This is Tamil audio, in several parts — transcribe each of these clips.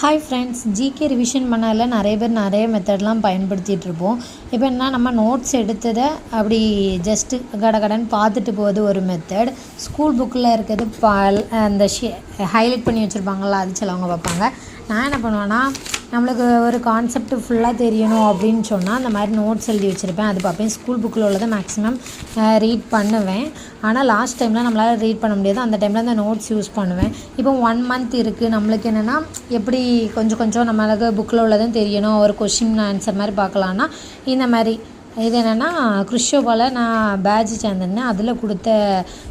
ஹாய் ஃப்ரெண்ட்ஸ், ஜிகே ரிவிஷன் பண்ணல நிறைய பேர் நிறைய மெத்தட்லாம் பயன்படுத்திகிட்ருப்போம். இப்போ என்ன நம்ம நோட்ஸ் எடுத்ததை அப்படி ஜஸ்ட்டு கடகடன்னு பார்த்துட்டு போகுது ஒரு மெத்தட். ஸ்கூல் புக்கில் இருக்கிறது அந்த ஹைலைட் பண்ணி வச்சுருப்பாங்களா, அது சிலவங்க பார்ப்பாங்க. நான் என்ன பண்ணுவேன்னா, நம்மளுக்கு ஒரு கான்செப்ட் ஃபுல்லாக தெரியணும் அப்படின்னு சொன்னால் அந்த மாதிரி நோட்ஸ் எழுதி வச்சுருப்பேன், அது பார்ப்பேன். ஸ்கூல் புக்கில் உள்ளதை மேக்ஸிமம் ரீட் பண்ணுவேன். ஆனால் லாஸ்ட் டைமில் நம்மளால் ரீட் பண்ண முடியாது, அந்த டைமில் அந்த நோட்ஸ் யூஸ் பண்ணுவேன். இப்போ 1 மந்த் இருக்குது, நம்மளுக்கு என்னென்னா எப்படி கொஞ்சம் கொஞ்சம் நம்மளுக்கு புக்கில் உள்ளதும் தெரியணும், ஒரு கொஷின் ஆன்சர் மாதிரி பார்க்கலான்னா இந்த மாதிரி. இது என்னென்னா கிறிஸ்டோபால் நான் பேட்ச் சேர்ந்துருந்தேன், அதில் கொடுத்த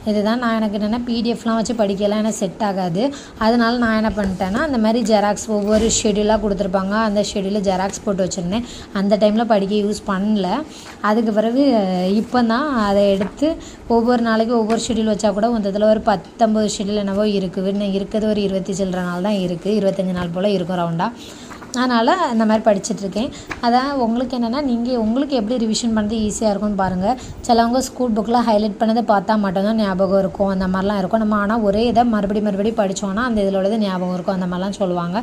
இது தான். நான் எனக்கு என்னென்னா பிடிஎஃப்லாம் வச்சு படிக்கலாம், எனக்கு செட் ஆகாது. அதனால் நான் என்ன பண்ணிட்டேன்னா, அந்த மாதிரி ஜெராக்ஸ் ஒவ்வொரு ஷெடியூலாக கொடுத்துருப்பாங்க, அந்த ஷெடியூலில் ஜெராக்ஸ் போட்டு வச்சுருந்தேன். அந்த டைமில் படிக்க யூஸ் பண்ணல. அதுக்கு பிறகு இப்போ தான் அதை எடுத்து ஒவ்வொரு நாளைக்கு ஒவ்வொரு ஷெடியூல் வச்சா கூட இதில் ஒரு 19 ஷெடியூல் என்னவோ இருக்குது. இன்னும் இருக்கிறது ஒரு 20 சில்லற நாள் தான் இருக்குது, 25 நாள் போல் இருக்கும் ரவுண்டாக. அதனால் இந்த மாதிரி படிச்சுட்ருக்கேன். அதான் உங்களுக்கு என்னென்னா, உங்களுக்கு எப்படி ரிவிஷன் பண்ணுறது ஈஸியாக இருக்கும்னு பாருங்கள். சிலவங்க ஸ்கூல் புக்கில் ஹைலைட் பண்ணதை பார்த்தா மட்டும்தான் ஞாபகம் இருக்கும், அந்த மாதிரிலாம் இருக்கும். நம்ம ஆனால் ஒரே இதை மறுபடியும் படித்தோன்னா அந்த இதில் உள்ளது ஞாபகம் இருக்கும், அந்த மாதிரிலாம் சொல்லுவாங்க.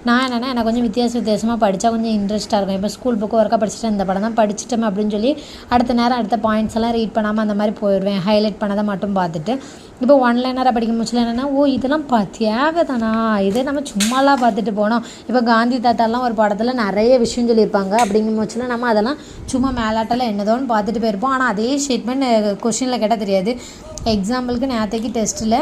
நான் என்னென்னா, எனக்கு கொஞ்சம் வித்தியாசமாக படித்தா கொஞ்சம் இன்ட்ரெஸ்ட்டாக இருக்கும். இப்போ ஸ்கூல் புக்கு ஒர்க்காக படிச்சுட்டு இந்த படம் தான் படிச்சிட்டோம் அப்படின்னு சொல்லி அடுத்த நேரம் அடுத்த பாயிண்ட்ஸ் எல்லாம் ரீட் பண்ணாமல் அந்த மாதிரி போயிடுவேன், ஹைலைட் பண்ணதை மட்டும் பார்த்துட்டு. இப்போ ஒன்லைனராக படிக்கும் போச்சுல என்னென்னா, இதெல்லாம் தேவை தானா, இதே நம்ம சும்மாலாம் பார்த்துட்டு போனோம். இப்போ காந்தி தாத்தாலாம் ஒரு படத்தில் நிறைய விஷயம் சொல்லியிருப்பாங்க, அப்படிங்கும் போச்சுல நம்ம அதெல்லாம் சும்மா மேலாட்டெல்லாம் என்னதோன்னு பார்த்துட்டு போயிருப்போம். ஆனால் அதே ஸ்டேட்மெண்ட் கொஷினில் கேட்டால் தெரியாது. எக்ஸாம்பிளுக்கு நேற்றுக்கு டெஸ்ட்டில்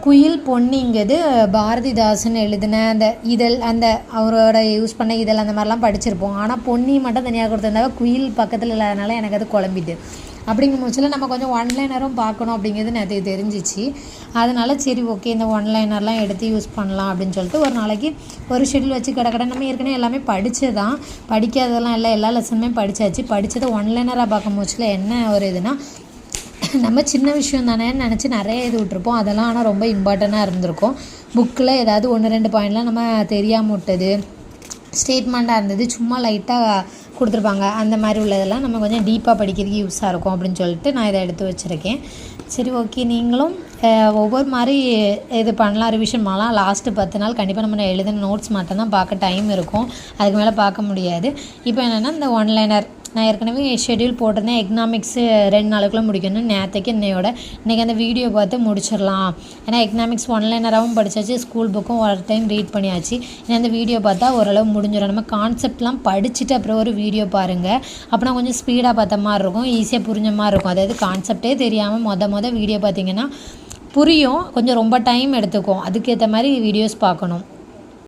குயில் பொன்னிங்கிறது பாரதிதாசன் எழுதின அந்த இதழ், அந்த அவரோட யூஸ் பண்ண இதழ், அந்த மாதிரிலாம் படிச்சிருப்போம். ஆனால் பொன்னி மட்டும் தனியாக கொடுத்துருந்தாங்க, குயில் பக்கத்தில் இல்லாதனால எனக்கு அது குழம்பிட்டு. அப்படிங்கும் போச்சில் நம்ம கொஞ்சம் ஒன்லைனரும் பார்க்கணும் அப்படிங்கிறது நேற்று தெரிஞ்சிச்சு. அதனால் சரி ஓகே, இந்த ஒன்லைனர்லாம் எடுத்து யூஸ் பண்ணலாம் அப்படின்னு சொல்லிட்டு ஒரு நாளைக்கு ஒரு ஷெடியூல் வச்சு கடை நம்ம ஏற்கனவே எல்லாமே படித்ததான், படிக்காததெல்லாம் எல்லா லெசனுமே படித்தாச்சு. படித்ததை ஒன்லைனராக பார்க்கும் போச்சில் என்ன ஒரு இதுனா, நம்ம சின்ன விஷயம் தானேன்னு நினச்சி நிறைய இது விட்டுருப்போம். அதெல்லாம் ஆனால் ரொம்ப இம்பார்ட்டண்ட்டாக இருந்திருக்கும். புக்கில் ஏதாவது 1-2 பாயிண்ட்லாம் நம்ம தெரியாமல் விட்டது, ஸ்டேட்மெண்ட்டாக இருந்தது, சும்மா லைட்டாக கொடுத்துருப்பாங்க, அந்த மாதிரி உள்ளதெல்லாம் நம்ம கொஞ்சம் டீப்பாக படிக்கிறதுக்கு யூஸாக இருக்கும் அப்படின்னு சொல்லிட்டு நான் இதை எடுத்து வச்சுருக்கேன். சரி ஓகே, நீங்களும் ஒவ்வொரு மாதிரி இது பண்ணலாம், ரிவிஷன் பண்ணலாம். லாஸ்ட்டு 10 நாள் கண்டிப்பாக நம்ம எழுதின நோட்ஸ் மட்டும்தான் பார்க்க டைம் இருக்கும், அதுக்கு மேலே பார்க்க முடியாது. இப்போ என்னென்னா, இந்த ஒன்லைனர் நான் ஏற்கனவே ஷெடியூல் போட்டிருந்தேன், எக்கனாமிக்ஸு 2 நாளுக்குள்ளே முடிக்கணும். நேற்றுக்கு இன்றைக்கி அந்த வீடியோ பார்த்து முடிச்சிடலாம். ஏன்னா எக்கனாமிக்ஸ் ஒன்லைனராகவும் படித்தாச்சு, ஸ்கூல் புக்கும் ஒரு டைம் ரீட் பண்ணியாச்சு. ஏன்னா அந்த வீடியோ பார்த்தா ஓரளவு முடிஞ்சிடும். நம்ம கான்செப்ட்லாம் படிச்சுட்டு அப்புறம் ஒரு வீடியோ பாருங்கள், அப்படின்னா கொஞ்சம் ஸ்பீடாக பார்த்த மாதிரி இருக்கும், ஈஸியாக புரிஞ்ச மாதிரி இருக்கும். அதாவது கான்செப்டே தெரியாமல் மொதல் வீடியோ பார்த்திங்கன்னா புரியும், கொஞ்சம் ரொம்ப டைம் எடுத்துக்கும். அதுக்கேற்ற மாதிரி வீடியோஸ் பார்க்கணும்.